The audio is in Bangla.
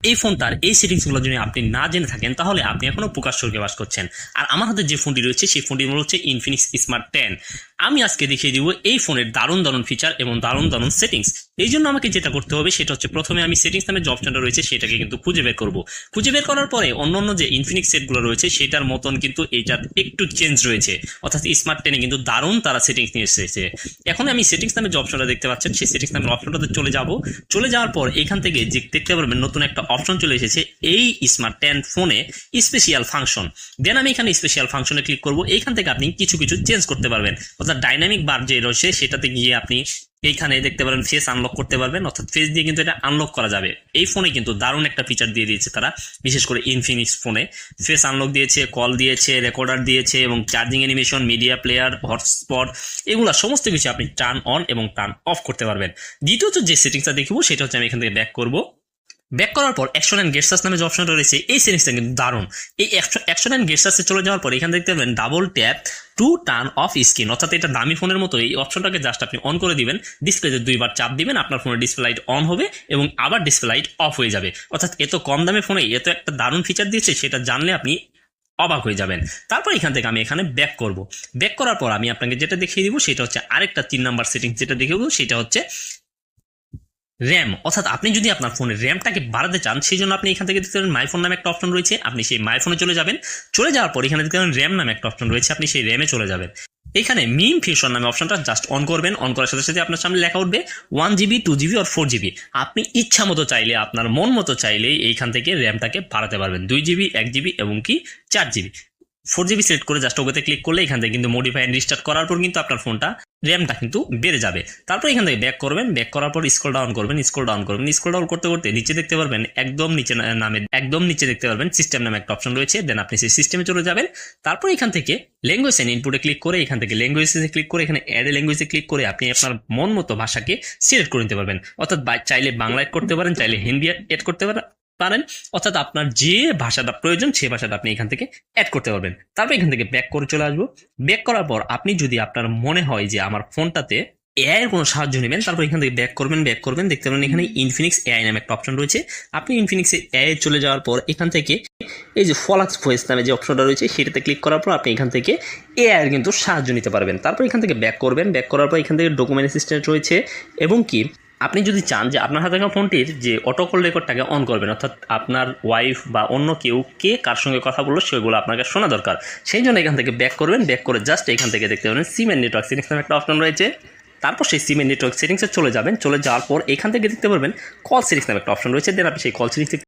এই ফোনটার এই সেটিংসগুলো যদি আপনি না জেনে থাকেন তাহলে আপনি এখনো প্রকাশ স্বর্গে বাস করছেন। আর আমার হাতে যে ফোনটি রয়েছে সেই ফোনটির মূল্য হচ্ছে ইনফিনিক্স স্মার্ট 10। আমি আজকে দেখিয়ে দিব এই ফোনের দারুণ দারুণ ফিচার এবং দারুণ দারুণ সেটিংস। এই জন্য আমাকে যেটা করতে হবে সেটা হচ্ছে প্রথমে আমি সেটিংস নামে যে অপশনটা রয়েছে সেটাকে কিন্তু খুঁজে বের করব। খুঁজে বের করার পরে অন্যান্য যে ইনফিনিক্স সেটগুলো রয়েছে সেটার মতন কিন্তু এইটার একটু চেঞ্জ রয়েছে, অর্থাৎ স্মার্ট 10 কিন্তু দারুণ তারা সেটিংস নিয়ে এসেছে। এখন আমি সেটিংস নামে যে অপশনটা দেখতে পাচ্ছেন সেই সেটিংস নামের অপশনটাতে চলে যাওয়ার পর এখান থেকে যে দেখতে পারবেন নতুন একটা অপশন চলে এসেছে এই স্মার্ট 10 ফোনে স্পেশাল ফাংশন। দেন আমি এখানে স্পেশাল ফাংশনে ক্লিক করব। এইখান থেকে আপনি কিছু কিছু চেঞ্জ করতে পারবেন, অর্থাৎ ডাইনামিক বার যে রয়েছে সেটাতে গিয়ে আপনি এইখানে দেখতে পারেন ফেস আনলক করতে পারবেন, অর্থাৎ ফেস দিয়ে কিন্তু এটা আনলক করা যাবে। এই ফোনে কিন্তু দারুণ একটা ফিচার দিয়ে দিয়েছে তারা, বিশেষ করে ইনফিনিক্স ফোনে ফেস আনলক দিয়েছে, কল দিয়েছে, রেকর্ডার দিয়েছে এবং charging animation, media player, hotspot এগুলো সমস্ত কিছু আপনি টার্ন অন এবং টার্ন অফ করতে পারবেন। দ্বিতীয়ত যে সেটিংসটা দেখব সেটা হচ্ছে আমি এখান থেকে ব্যাক করব। ব্যাক করার পর অ্যাকশন অ্যান্ড গেস্টার্স নামে যে অপশনটা রয়েছে এই সেটিংসটা কিন্তু দারুণ। এই অ্যাকশন অ্যান্ড গেস্টার্সে চলে যাওয়ার পর এখান দেখতে পাবেন double tap to turn off screen, অর্থাৎ এটা দামি ফোনের মতো এই অপশনটাকে জাস্ট আপনি অন করে দিবেন, ডিসপ্লেতে দুইবার চাপ দিবেন, আপনার ফোনের ডিসপ্লে লাইট অন হবে এবং আবার ডিসপ্লে লাইট অফ হয়ে যাবে। অর্থাৎ এত কম দামে ফোনে এত একটা দারুণ ফিচার দিয়েছে সেটা জানলে আপনি অবাক হয়ে যাবেন। তারপর এখান থেকে আমি এখানে ব্যাক করব। ব্যাক করার পর আমি আপনাকে যেটা দেখিয়ে দিব সেটা হচ্ছে আরেকটা 3 নাম্বার সেটিংস যেটা দেখিয়ে দেবো সেটা হচ্ছে র্যাম, অর্থাৎ আপনি যদি আপনার ফোনের র্যামটাকে বাড়াতে চান সেই জন্য আপনি এখান থেকে দেখতে পাবেন মাই ফোন নামে একটা অপশন রয়েছে, আপনি সেই মাই ফোনে চলে যাবেন। চলে যাওয়ার পর এখানে দেখতে পাবেন র্যাম নামে একটা অপশন রয়েছে, আপনি সেই র্যামে চলে যাবেন। এখানে মিন ফিউশন নামে অপশনটা জাস্ট অন করবেন। অন করার সাথে সাথে আপনার সামনে লেখা উঠবে 1 GB, 2 GB আর 4 GB। আপনি ইচ্ছা মতো চাইলে, আপনার মন মতো চাইলেই এইখান থেকে র্যামটাকে বাড়াতে পারবেন 2 GB, 1 GB এবং কি 4 GB। 4 GB সিলেক্ট করে জাস্ট ওকেতে ক্লিক করলে এখান থেকে কিন্তু মডিফাই এন্ড রিস্টার্ট করার পর কিন্তু আপনার ফোনটা র্যামটা কিন্তু বেড়ে যাবে। তারপর এখান থেকে ব্যাক করবেন। ব্যাক করার পর স্ক্রল ডাউন করবেন। স্ক্রল ডাউন করতে করতে নিচে দেখতে পারবেন একদম নিচে দেখতে পারবেন সিস্টেম নামে একটা অপশন রয়েছে। দেন আপনি সেই সিস্টেমে চলে যাবেন। তারপর এখান থেকে ল্যাঙ্গুয়েজ এন্ড ইনপুটে ক্লিক করে এখান থেকে ল্যাঙ্গুয়েজে ক্লিক করে এখানে অ্যাড ল্যাঙ্গুয়েজে ক্লিক করে আপনি আপনার মন মতো ভাষাকে সিলেক্ট করে নিতে পারবেন, অর্থাৎ চাইলে বাংলা এড করতে পারেন, চাইলে হিন্দি এড করতে পারেন, অর্থাৎ আপনার যে ভাষাটা প্রয়োজন সেই ভাষাটা আপনি এখান থেকে অ্যাড করতে পারবেন। তারপর এখান থেকে ব্যাক করে চলে আসবো। ব্যাক করার পর আপনি যদি আপনার মনে হয় যে আমার ফোনটাতে এআই এর কোনো সাহায্য নেবেন তারপর এখান থেকে ব্যাক করবেন দেখতে পাবেন এখানে ইনফিনিক্স এআই নামে একটা অপশন রয়েছে। আপনি ইনফিনিক্স এআই চলে যাওয়ার পর এখান থেকে এই যে ফলাক্স ভয়েস নামে যে অপশনটা রয়েছে সেটাতে ক্লিক করার পর আপনি এখান থেকে এআই এর কিন্তু সাহায্য নিতে পারবেন। তারপর এখান থেকে ব্যাক করার পর এখান থেকে ডকুমেন্ট অ্যাসিস্ট্যান্ট রয়েছে এবং কি আপনি যদি চান যে আপনার হাতে থাকা ফোনটির যে অটো কল রেকর্ডটাকে অন করবেন, অর্থাৎ আপনার ওয়াইফ বা অন্য কেউ কার সঙ্গে কথা বললো সেগুলো আপনাকে শোনা দরকার, সেই জন্য এখান থেকে ব্যাক করে জাস্ট এখান থেকে দেখতে পাবেন সিম এন্ড নেটওয়ার্ক সেটিংস নামে একটা অপশন রয়েছে। তারপর সেই সিম এন্ড নেটওয়ার্ক সেটিংসে চলে যাবেন। চলে যাওয়ার পর এখান থেকে দেখতে পারবেন কল সেটিংস নামে একটা অপশন রয়েছে। দেন আপনি সেই কল সেটিংসে